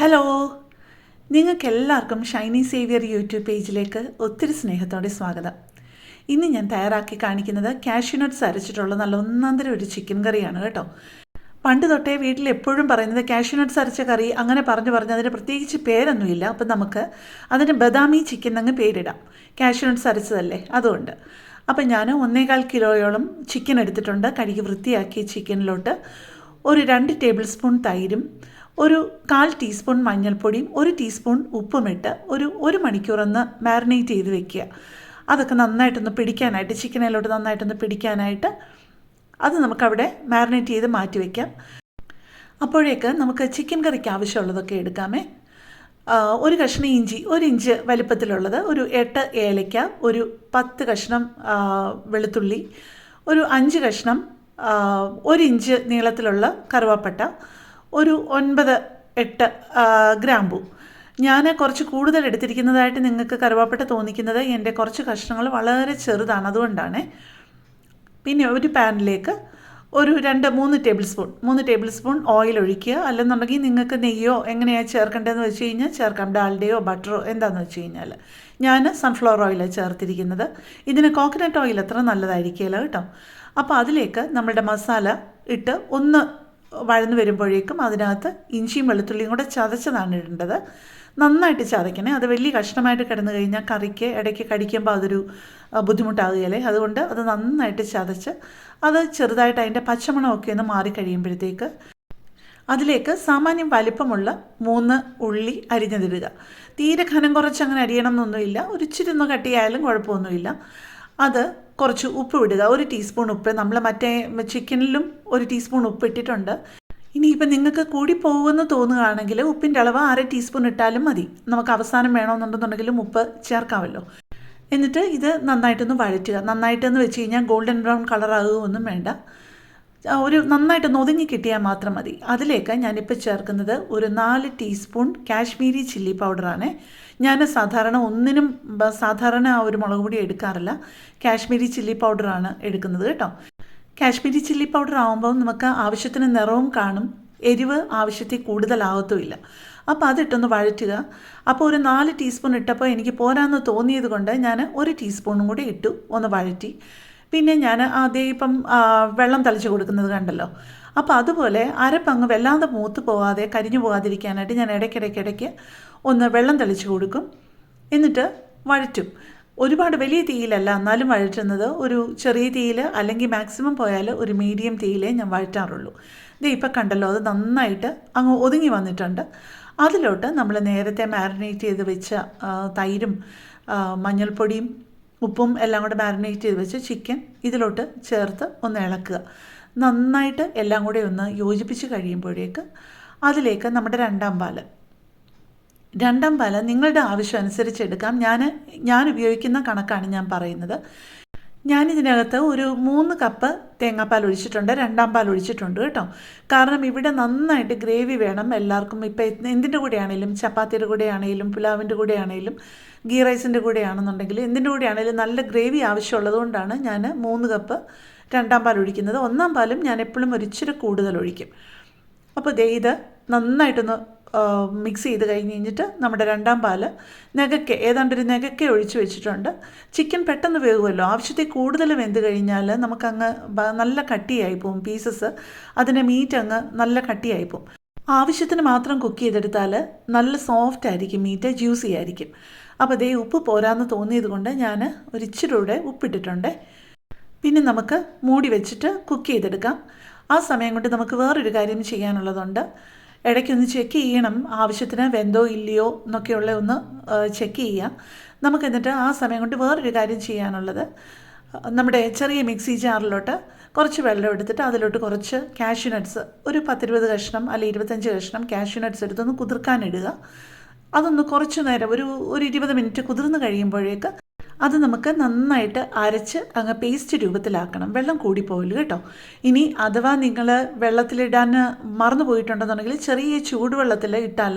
Hello, നിങ്ങൾക്കെല്ലാവർക്കും Shiny Xavier YouTube പേജിലേക്ക് ഒത്തിരി സ്നേഹത്തോടെ സ്വാഗതം. ഇന്ന് ഞാൻ തയ്യാറാക്കി കാണിക്കുന്നത് കാഷ്യൂ നട്ട്സ് അരച്ചിട്ടുള്ള നല്ല ഒന്നാന്തരം ഒരു ചിക്കൻ കറിയാണ് കേട്ടോ. പണ്ട് തൊട്ടേ വീട്ടിൽ എപ്പോഴും പറയുന്നത് കാഷ്യൂ നട്ട്സ് അരച്ച കറി അങ്ങനെ പറഞ്ഞ് അതിന് പ്രത്യേകിച്ച് പേരൊന്നുമില്ല. അപ്പം നമുക്ക് അതിന് ബദാമി ചിക്കൻ അങ്ങ് പേരിടാം. കാഷ്യൂ നട്ട്സ് അരച്ചതല്ലേ, അതുകൊണ്ട്. അപ്പം ഞാൻ 1.25 കിലോയോളം ചിക്കൻ എടുത്തിട്ടുണ്ട്. കഴുകി വൃത്തിയാക്കി ചിക്കനിലോട്ട് ഒരു 2 ടേബിൾ സ്പൂൺ തൈരും ഒരു 1/4 ടീസ്പൂൺ മഞ്ഞൾപ്പൊടിയും 1 ടീസ്പൂൺ ഉപ്പുമിട്ട് ഒരു മണിക്കൂറൊന്ന് മാരിനേറ്റ് ചെയ്ത് വെക്കുക. അതൊക്കെ നന്നായിട്ടൊന്ന് പിടിക്കാനായിട്ട്, ചിക്കനിലോട്ട് നന്നായിട്ടൊന്ന് പിടിക്കാനായിട്ട് അത് നമുക്കവിടെ മാരിനേറ്റ് ചെയ്ത് മാറ്റി വയ്ക്കാം. അപ്പോഴേക്ക് നമുക്ക് ചിക്കൻ കറിക്ക് ആവശ്യമുള്ളതൊക്കെ എടുക്കാമേ. ഒരു കഷ്ണം ഇഞ്ചി, 1 ഇഞ്ച് വലിപ്പത്തിലുള്ളത്, ഒരു 8 ഏലയ്ക്ക, ഒരു 10 കഷ്ണം വെളുത്തുള്ളി, ഒരു 5 കഷ്ണം 1 ഇഞ്ച് നീളത്തിലുള്ള കറുവാപ്പട്ട, ഒരു 9-8 ഗ്രാമ്പു. ഞാൻ കുറച്ച് കൂടുതൽ എടുത്തിരിക്കുന്നതായിട്ട് നിങ്ങൾക്ക് കറുവാപ്പട്ട തോന്നിക്കുന്നത് എൻ്റെ കുറച്ച് കഷ്ണങ്ങൾ വളരെ ചെറുതാണ്, അതുകൊണ്ടാണ്. പിന്നെ ഒരു പാനിലേക്ക് ഒരു 3 ടേബിൾ സ്പൂൺ ഓയിൽ ഒഴിക്കുക. അല്ലെന്നുണ്ടെങ്കിൽ നിങ്ങൾക്ക് നെയ്യോ എങ്ങനെയാണ് ചേർക്കേണ്ടതെന്ന് വെച്ച് കഴിഞ്ഞാൽ ചേർക്കാം, ഡാൽഡയോ ബട്ടറോ എന്താണെന്ന് വെച്ച് കഴിഞ്ഞാൽ. ഞാൻ സൺഫ്ലവർ ഓയിലാണ് ചേർത്തിരിക്കുന്നത്. ഇതിന് കോക്കനട്ട് ഓയിൽ അത്ര നല്ലതായിരിക്കില്ല കേട്ടോ. അപ്പോൾ അതിലേക്ക് നമ്മളുടെ മസാല ഇട്ട് ഒന്ന് വഴന്ന് വരുമ്പോഴേക്കും അതിനകത്ത് ഇഞ്ചിയും വെളുത്തുള്ളിയും കൂടെ ചതച്ചതാണ് ഇടേണ്ടത്. നന്നായിട്ട് ചതയ്ക്കണേ. അത് വലിയ കഷ്ണമായിട്ട് കിടന്നു കഴിഞ്ഞാൽ കറിക്ക് ഇടയ്ക്ക് കടിക്കുമ്പോൾ അതൊരു ബുദ്ധിമുട്ടാകുകയല്ലേ. അതുകൊണ്ട് അത് നന്നായിട്ട് ചതച്ച് അത് ചെറുതായിട്ട് അതിൻ്റെ പച്ചമണമൊക്കെ ഒന്ന് മാറിക്കഴിയുമ്പോഴത്തേക്ക് അതിലേക്ക് സാമാന്യം വലിപ്പമുള്ള 3 ഉള്ളി അരിഞ്ഞതിടുക. തീരെ ഘനം കുറച്ച് അങ്ങനെ അരിയണം എന്നൊന്നുമില്ല, ഒരു ഇച്ചിരി ഒന്ന് കട്ടിയായാലും കുഴപ്പമൊന്നുമില്ല. അത് കുറച്ച് ഉപ്പ് ഇടുക, 1 ടീസ്പൂൺ ഉപ്പ്. നമ്മൾ മറ്റേ ചിക്കനിലും 1 ടീസ്പൂൺ ഉപ്പ് ഇട്ടിട്ടുണ്ട്. ഇനിയിപ്പോൾ നിങ്ങൾക്ക് കൂടി പോകുമെന്ന് തോന്നുകയാണെങ്കിൽ ഉപ്പിൻ്റെ അളവ് 1/2 ടീസ്പൂൺ ഇട്ടാലും മതി. നമുക്ക് അവസാനം വേണമെന്നുണ്ടെന്നുണ്ടെങ്കിലും ഉപ്പ് ചേർക്കാമല്ലോ. എന്നിട്ട് ഇത് നന്നായിട്ടൊന്ന് വഴറ്റുക. നന്നായിട്ടെന്ന് വെച്ച് കഴിഞ്ഞാൽ ഗോൾഡൻ ബ്രൗൺ കളറാകുകയൊന്നും വേണ്ട, ഒരു നന്നായിട്ടൊന്ന് ഒതുങ്ങി കിട്ടിയാൽ മാത്രം മതി. അതിലേക്ക് ഞാനിപ്പോൾ ചേർക്കുന്നത് ഒരു 4 ടീസ്പൂൺ കാശ്മീരി ചില്ലി പൗഡറാണ്. ഞാൻ സാധാരണ ഒരു മുളക് പൊടി എടുക്കാറില്ല, കാശ്മീരി ചില്ലി പൗഡറാണ് എടുക്കുന്നത് കേട്ടോ. കാശ്മീരി ചില്ലി പൗഡർ ആകുമ്പോൾ നമുക്ക് ആവശ്യത്തിന് നിറവും കാണും, എരിവ് ആവശ്യത്തിൽ കൂടുതലാകത്തുമില്ല. അപ്പോൾ അതിട്ടൊന്ന് വഴറ്റുക. അപ്പോൾ ഒരു 4 ടീസ്പൂൺ ഇട്ടപ്പോൾ എനിക്ക് പോരാന്ന് തോന്നിയത് കൊണ്ട് ഞാൻ 1 ടീസ്പൂണും കൂടി ഇട്ടു, ഒന്ന് വഴറ്റി. പിന്നെ ഞാൻ ആദ്യം ഇപ്പം വെള്ളം തളിച്ച് കൊടുക്കുന്നത് കണ്ടല്ലോ. അപ്പോൾ അതുപോലെ അരപ്പങ്ങ് വല്ലാതെ മൂത്ത് പോകാതെ കരിഞ്ഞു പോകാതിരിക്കാനായിട്ട് ഞാൻ ഇടയ്ക്കിടയ്ക്ക് ഒന്ന് വെള്ളം തളിച്ച് കൊടുക്കും. എന്നിട്ട് വഴറ്റും. ഒരുപാട് വലിയ തീയിലല്ല എന്നാലും വഴറ്റുന്നത്, ഒരു ചെറിയ തീയിൽ അല്ലെങ്കിൽ മാക്സിമം പോയാൽ ഒരു മീഡിയം തീയിലേ ഞാൻ വഴറ്റാറുള്ളൂ. ഇത് ഇപ്പം കണ്ടല്ലോ, അത് നന്നായിട്ട് അങ്ങ് ഒതുങ്ങി വന്നിട്ടുണ്ട്. അതിലോട്ട് നമ്മൾ നേരത്തെ മാരിനേറ്റ് ചെയ്ത് വെച്ച തൈരും മഞ്ഞൾപ്പൊടിയും ഉപ്പും എല്ലാം കൂടെ മാരിനേറ്റ് ചെയ്ത് വെച്ച് ചിക്കൻ ഇതിലോട്ട് ചേർത്ത് ഒന്ന് ഇളക്കുക. നന്നായിട്ട് എല്ലാം കൂടെ ഒന്ന് യോജിപ്പിച്ച് കഴിയുമ്പോഴേക്ക് അതിലേക്ക് നമ്മുടെ രണ്ടാം പാല് നിങ്ങളുടെ ആവശ്യം അനുസരിച്ച് എടുക്കാം. ഞാൻ ഉപയോഗിക്കുന്ന കണക്കാണ് ഞാൻ പറയുന്നത്. ഞാനിതിനകത്ത് ഒരു 3 കപ്പ് തേങ്ങാപ്പാൽ ഒഴിച്ചിട്ടുണ്ട്, രണ്ടാം പാൽ ഒഴിച്ചിട്ടുണ്ട് കേട്ടോ. കാരണം ഇവിടെ നന്നായിട്ട് ഗ്രേവി വേണം എല്ലാവർക്കും. ഇപ്പം എന്തിൻ്റെ കൂടെ ആണെങ്കിലും, ചപ്പാത്തിയുടെ കൂടെ ആണെങ്കിലും, പുലാവിൻ്റെ കൂടെ ആണെങ്കിലും, ഗീ റൈസിൻ്റെ കൂടെ ആണെന്നുണ്ടെങ്കിൽ എന്തിൻ്റെ കൂടെ ആണെങ്കിലും നല്ല ഗ്രേവി ആവശ്യമുള്ളത് കൊണ്ടാണ് ഞാൻ 3 കപ്പ് രണ്ടാം പാൽ ഒഴിക്കുന്നത്. ഒന്നാം പാലും ഞാൻ എപ്പോഴും ഒരിച്ചിരി കൂടുതൽ ഒഴിക്കും. അപ്പോൾ ഇത് നന്നായിട്ടൊന്ന് മിക്സ് ചെയ്ത് കഴിഞ്ഞിട്ട് നമ്മുടെ രണ്ടാം പാല് ഏതാണ്ടൊരു നെകക്കെ ഒഴിച്ച് വെച്ചിട്ടുണ്ട്. ചിക്കൻ പെട്ടെന്ന് വേകുമല്ലോ, ആവശ്യത്തിൽ കൂടുതൽ വെന്ത് കഴിഞ്ഞാൽ നമുക്കങ്ങ് നല്ല കട്ടിയായി പോകും പീസസ്, അതിൻ്റെ മീറ്റ് അങ്ങ് നല്ല കട്ടിയായി പോകും. ആവശ്യത്തിന് മാത്രം കുക്ക് ചെയ്തെടുത്താൽ നല്ല സോഫ്റ്റ് ആയിരിക്കും, മീറ്റ് ജ്യൂസി ആയിരിക്കും. അപ്പോൾ ഉപ്പ് പോരാന്ന് തോന്നിയത് കൊണ്ട് ഞാൻ ഒരിച്ചിരി കൂടെ ഉപ്പിട്ടിട്ടുണ്ട്. പിന്നെ നമുക്ക് മൂടി വെച്ചിട്ട് കുക്ക് ചെയ്തെടുക്കാം. ആ സമയം കൊണ്ട് നമുക്ക് വേറൊരു കാര്യം ചെയ്യാനുള്ളതുണ്ട്. ഇടയ്ക്കൊന്ന് ചെക്ക് ചെയ്യണം, ആവശ്യത്തിന് വെന്തോ ഇല്ലയോ എന്നൊക്കെയുള്ള ഒന്ന് ചെക്ക് ചെയ്യാം നമുക്ക്. എന്നിട്ട് ആ സമയം കൊണ്ട് വേറൊരു കാര്യം ചെയ്യാനുള്ളത്, നമ്മുടെ ചെറിയ മിക്സി ജാറിലോട്ട് കുറച്ച് വെള്ളം എടുത്തിട്ട് അതിലോട്ട് കുറച്ച് കാഷ്യൂ നട്ട്സ്, ഒരു 10-20 കഷ്ണം അല്ലെങ്കിൽ 25 കഷ്ണം കാഷ്യൂ നട്ട്സ് എടുത്തൊന്ന് കുതിർക്കാനിടുക. അതൊന്ന് കുറച്ച് നേരം ഒരു 20 മിനിറ്റ് കുതിർന്ന് കഴിയുമ്പോഴേക്ക് അത് നമുക്ക് നന്നായിട്ട് അരച്ച് അങ്ങ് പേസ്റ്റ് രൂപത്തിലാക്കണം. വെള്ളം കൂടിപ്പോയില്ല കേട്ടോ. ഇനി അഥവാ നിങ്ങൾ വെള്ളത്തിലിടാൻ മറന്നു പോയിട്ടുണ്ടെന്നുണ്ടെങ്കിൽ ചെറിയ ചൂടുവെള്ളത്തിൽ ഇട്ടാൽ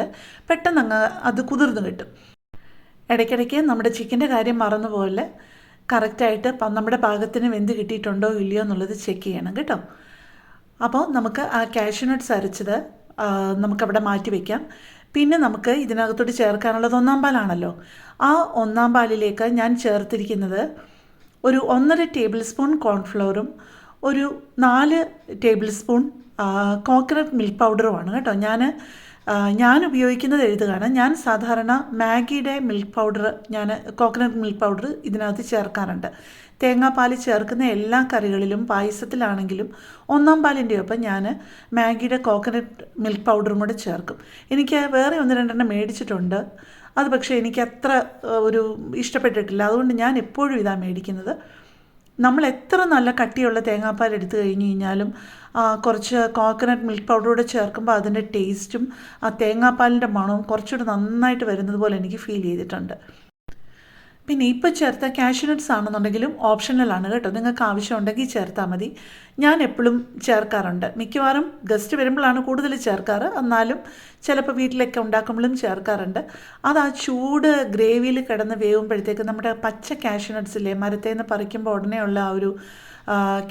പെട്ടെന്ന് അങ്ങ് അത് കുതിർന്ന് കിട്ടും. ഇടയ്ക്കിടയ്ക്ക് നമ്മുടെ ചിക്കൻ്റെ കാര്യം മറന്നുപോലെ കറക്റ്റായിട്ട് നമ്മുടെ പാകത്തിന് വെന്ത് കിട്ടിയിട്ടുണ്ടോ ഇല്ലയോ എന്നുള്ളത് ചെക്ക് ചെയ്യണം കേട്ടോ. അപ്പോൾ നമുക്ക് ആ കാഷ്യൂ നട്ട്സ് അരച്ചത് നമുക്കവിടെ മാറ്റി വയ്ക്കാം. പിന്നെ നമുക്ക് ഇതിനകത്തോട്ട് ചേർക്കാനുള്ളത് ഒന്നാം പാലാണല്ലോ. ആ ഒന്നാം പാലിലേക്ക് ഞാൻ ചേർത്തിരിക്കുന്നത് ഒരു 1.5 ടേബിൾ സ്പൂൺ കോൺഫ്ലവറും ഒരു 4 ടേബിൾ സ്പൂൺ കോക്കനട്ട് മിൽക്ക് പൗഡറുമാണ് കേട്ടോ. ഞാൻ ഉപയോഗിക്കുന്നത് എഴുതുകയാണ്. ഞാൻ സാധാരണ മാഗിയുടെ milk powder, coconut milk powder ഇതിനകത്ത് ചേർക്കാറുണ്ട്. തേങ്ങാപ്പാൽ ചേർക്കുന്ന എല്ലാ കറികളിലും പായസത്തിലാണെങ്കിലും ഒന്നാം പാലിൻ്റെ ഒപ്പം ഞാൻ മാഗിയുടെ കോക്കനട്ട് മിൽക്ക് പൗഡറും കൂടെ ചേർക്കും. എനിക്ക് വേറെ 1-2 മേടിച്ചിട്ടുണ്ട്. അത് പക്ഷേ എനിക്ക് അത്ര ഒരു ഇഷ്ടപ്പെട്ടിട്ടില്ല. അതുകൊണ്ട് ഞാൻ എപ്പോഴും ഇതാണ് മേടിക്കുന്നത്. നമ്മൾ എത്ര നല്ല കട്ടിയുള്ള തേങ്ങാപ്പാൽ എടുത്തു കഴിഞ്ഞ് കഴിഞ്ഞാലും കുറച്ച് കോക്കനട്ട് മിൽക്ക് പൗഡറൂടെ ചേർക്കുമ്പോൾ അതിൻ്റെ ടേസ്റ്റും ആ തേങ്ങാപ്പാലിൻ്റെ മണവും കുറച്ചുകൂടി നന്നായിട്ട് വരുന്നത് പോലെ എനിക്ക് ഫീൽ ചെയ്തിട്ടുണ്ട്. പിന്നെ ഇപ്പോൾ ചേർത്ത കാഷ്യൂ നട്ട്സ് ആണെന്നുണ്ടെങ്കിലും ഓപ്ഷണലാണ് കേട്ടോ. നിങ്ങൾക്ക് ആവശ്യമുണ്ടെങ്കിൽ ചേർത്താൽ മതി. ഞാൻ എപ്പോഴും ചേർക്കാറുണ്ട്. മിക്കവാറും ഗസ്റ്റ് വരുമ്പോഴാണ് കൂടുതൽ ചേർക്കാറ്. എന്നാലും ചിലപ്പോൾ വീട്ടിലൊക്കെ ഉണ്ടാക്കുമ്പോഴും ചേർക്കാറുണ്ട്. അത് ആ ചൂട് ഗ്രേവിയിൽ കിടന്ന് വേവുമ്പോഴത്തേക്ക് നമ്മുടെ പച്ച കാഷ്യൂ നട്ട്സില്ലേ, മരത്തിൽ നിന്ന് പറിക്കുമ്പോൾ ഉടനെയുള്ള ആ ഒരു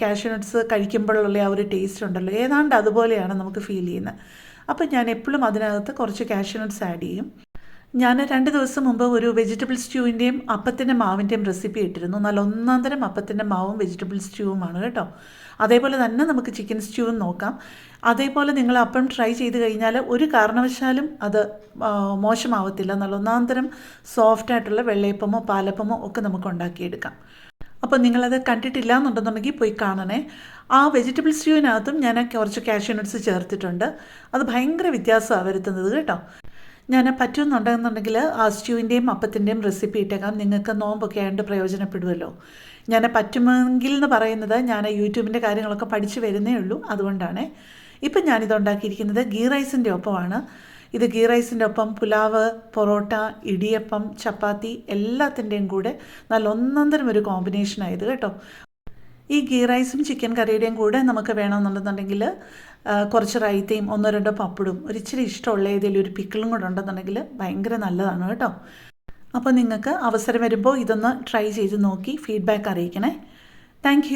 കാഷ്യൂ നട്ട്സ് കഴിക്കുമ്പോഴുള്ള ആ ഒരു ടേസ്റ്റ് ഉണ്ടല്ലോ, ഏതാണ്ട് അതുപോലെയാണ് നമുക്ക് ഫീൽ ചെയ്യുന്നത്. അപ്പോൾ ഞാൻ എപ്പോഴും അതിനകത്ത് കുറച്ച് കാഷ്യൂ നട്ട്സ് ആഡ് ചെയ്യും. ഞാൻ 2 ദിവസം മുമ്പ് ഒരു വെജിറ്റബിൾ സ്റ്റ്യൂവിൻ്റെയും അപ്പത്തിൻ്റെ മാവിൻ്റെയും റെസിപ്പി ഇട്ടിരുന്നു. നല്ല ഒന്നാം തരം അപ്പത്തിൻ്റെ മാവും വെജിറ്റബിൾ സ്റ്റ്യൂവുമാണ് കേട്ടോ. അതേപോലെ തന്നെ നമുക്ക് ചിക്കൻ സ്റ്റ്യൂവും നോക്കാം. അതേപോലെ നിങ്ങൾ അപ്പം ട്രൈ ചെയ്ത് കഴിഞ്ഞാൽ ഒരു കാരണവശാലും അത് മോശമാവത്തില്ല. നല്ല ഒന്നാം തരം സോഫ്റ്റായിട്ടുള്ള വെള്ളയപ്പമോ പാലപ്പമോ ഒക്കെ നമുക്ക് ഉണ്ടാക്കിയെടുക്കാം. അപ്പോൾ നിങ്ങളത് കണ്ടിട്ടില്ല എന്നുണ്ടെന്നുണ്ടെങ്കിൽ പോയി കാണണേ. ആ വെജിറ്റബിൾ സ്റ്റ്യൂവിനകത്തും ഞാൻ കുറച്ച് കാഷ്യൂ നട്ട്സ് ചേർത്തിട്ടുണ്ട്. അത് ഭയങ്കര വ്യത്യാസമാണ് വരുത്തുന്നത് കേട്ടോ. ഞാൻ പറ്റുമെന്നുണ്ടെന്നുണ്ടെങ്കിൽ ആ സ്റ്റ്യൂവിൻ്റെയും അപ്പത്തിൻ്റെയും റെസിപ്പി ഇട്ടേക്കാം. നിങ്ങൾക്ക് നോമ്പൊക്കെ ആയതുകൊണ്ട് പ്രയോജനപ്പെടുമല്ലോ. ഞാൻ പറ്റുമെങ്കിൽ എന്ന് പറയുന്നത് ഞാൻ യൂട്യൂബിൻ്റെ കാര്യങ്ങളൊക്കെ പഠിച്ചു വരുന്നേ ഉള്ളൂ, അതുകൊണ്ടാണ്. ഇപ്പം ഞാനിത് ഉണ്ടാക്കിയിരിക്കുന്നത് ഗീ റൈസിൻ്റെ ഒപ്പമാണ്. ഇത് ഗീ റൈസിൻ്റെ ഒപ്പം പുലാവ്, പൊറോട്ട, ഇടിയപ്പം, ചപ്പാത്തി എല്ലാത്തിൻ്റെയും കൂടെ നല്ല ഒന്നന്തരം ഒരു കോമ്പിനേഷനായത് കേട്ടോ. ഈ ഗീ റൈസും ചിക്കൻ കറിയുടെയും കൂടെ നമുക്ക് വേണമെന്നുണ്ടെന്നുണ്ടെങ്കിൽ കുറച്ച് റൈത്തയും 1-2 പപ്പടും ഒരിച്ചിരി ഇഷ്ടമുള്ള ഏതെങ്കിലും ഒരു പിക്കിളും കൂടെ ഉണ്ടെന്നുണ്ടെങ്കിൽ ഭയങ്കര നല്ലതാണ് കേട്ടോ. അപ്പോൾ നിങ്ങൾക്ക് അവസരം വരുമ്പോൾ ഇതൊന്ന് ട്രൈ ചെയ്ത് നോക്കി ഫീഡ്ബാക്ക് അറിയിക്കണേ. താങ്ക്